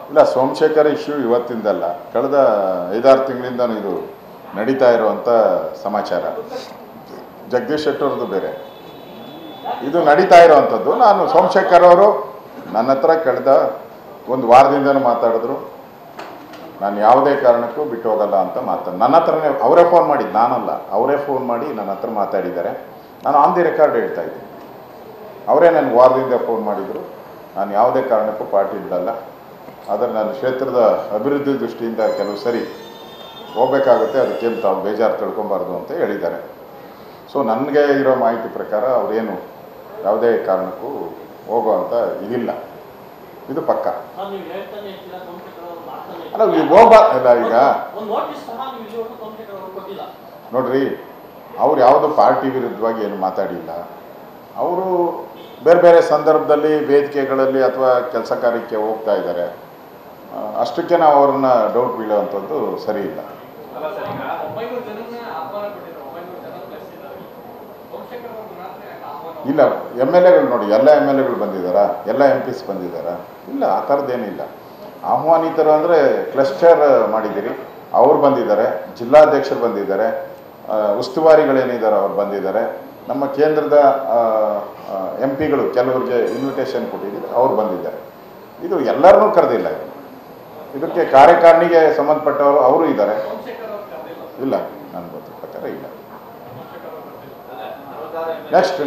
ಇಲ್ಲ, ಸೋಮಶೇಖರ್ ಇಶ್ಯೂ ಇವತ್ತಿಂದಲ್ಲ, ಕಳೆದ 5-6 ತಿಂಗಳಿಂದ ಇದು ನಡೀತಾ ಇರುವಂಥ ಸಮಾಚಾರ. ಜಗದೀಶ್ ಶೆಟ್ಟರ್ದು ಬೇರೆ, ಇದು ನಡೀತಾ ಇರುವಂಥದ್ದು. ನಾನು ಸೋಮಶೇಖರ್ ಅವರು ನನ್ನ ಹತ್ರ ಕಳೆದ 1 ವಾರದಿಂದನೂ ಮಾತಾಡಿದ್ರು. ನಾನು ಯಾವುದೇ ಕಾರಣಕ್ಕೂ ಬಿಟ್ಟು ಹೋಗಲ್ಲ ಅಂತ ನನ್ನ ಹತ್ರನೇ ಅವರೇ ಫೋನ್ ಮಾಡಿದ್ದು, ನಾನಲ್ಲ, ಅವರೇ ಫೋನ್ ಮಾಡಿ ನನ್ನ ಹತ್ರ ಮಾತಾಡಿದ್ದಾರೆ. ನಾನು ಆನ್ ದಿ ರೆಕಾರ್ಡ್ ಹೇಳ್ತಾ ಇದ್ದೀನಿ. ಅವರೇ ನನಗೆ ವಾರದಿಂದ ಫೋನ್ ಮಾಡಿದರು. ನಾನು ಯಾವುದೇ ಕಾರಣಕ್ಕೂ ಪಾರ್ಟಿ ಬಿಡಲ್ಲ, ಆದರೆ ನನ್ನ ಕ್ಷೇತ್ರದ ಅಭಿವೃದ್ಧಿ ದೃಷ್ಟಿಯಿಂದ ಕೆಲವು ಸರಿ ಹೋಗಬೇಕಾಗುತ್ತೆ, ಅದಕ್ಕೇನು ತಾವು ಬೇಜಾರು ತಿಳ್ಕೊಬಾರ್ದು ಅಂತ ಹೇಳಿದ್ದಾರೆ. ಸೊ ನನಗೆ ಇರೋ ಮಾಹಿತಿ ಪ್ರಕಾರ ಅವರೇನು ಯಾವುದೇ ಕಾರಣಕ್ಕೂ ಹೋಗುವಂಥ ಇದಿಲ್ಲ, ಇದು ಪಕ್ಕ. ಅಲ್ಲ, ಈಗ ಹೋಗಲ್ಲ. ಈಗ ನೋಡ್ರಿ, ಅವ್ರು ಯಾವುದೋ ಪಾರ್ಟಿ ವಿರುದ್ಧವಾಗಿ ಏನು ಮಾತಾಡಿಲ್ಲ. ಅವರು ಬೇರೆ ಬೇರೆ ಸಂದರ್ಭದಲ್ಲಿ ವೇದಿಕೆಗಳಲ್ಲಿ ಅಥವಾ ಕೆಲಸ ಕಾರ್ಯಕ್ಕೆ ಹೋಗ್ತಾ ಇದ್ದಾರೆ. ಅಷ್ಟಕ್ಕೆ ನಾವು ಅವ್ರನ್ನ ಡೌಟ್ ಬೀಳುವಂಥದ್ದು ಸರಿ ಇಲ್ಲ. ಇಲ್ಲ, MLAಗಳು ನೋಡಿ, ಎಲ್ಲ MLAಗಳು ಬಂದಿದ್ದಾರಾ? ಎಲ್ಲ MPs ಬಂದಿದ್ದಾರಾ? ಇಲ್ಲ, ಆ ಥರದ್ದೇನಿಲ್ಲ. ಆಹ್ವಾನಿತರು ಅಂದರೆ ಕ್ಲಸ್ಟರ್ ಮಾಡಿದ್ದೀರಿ, ಅವ್ರು ಬಂದಿದ್ದಾರೆ, ಜಿಲ್ಲಾಧ್ಯಕ್ಷರು ಬಂದಿದ್ದಾರೆ, ಉಸ್ತುವಾರಿಗಳೇನಿದ್ದಾರೆ ಅವ್ರು ಬಂದಿದ್ದಾರೆ, ನಮ್ಮ ಕೇಂದ್ರದ MPಗಳು ಕೆಲವರಿಗೆ ಇನ್ವಿಟೇಷನ್ ಕೊಟ್ಟಿದ್ದಾರೆ, ಅವ್ರು ಬಂದಿದ್ದಾರೆ. ಇದು ಎಲ್ಲರನ್ನೂ ಕರೆದಿಲ್ಲ. ಇದಕ್ಕೆ ಕಾರ್ಯಕಾರಿಣಿಗೆ ಸಂಬಂಧಪಟ್ಟವರು ಅವರು ಇದ್ದಾರೆ. ಇಲ್ಲ, ನನ್ನ ಗೊತ್ತಿದ್ದ ಪ್ರಕಾರ ಇಲ್ಲ. ನೆಕ್ಸ್ಟ್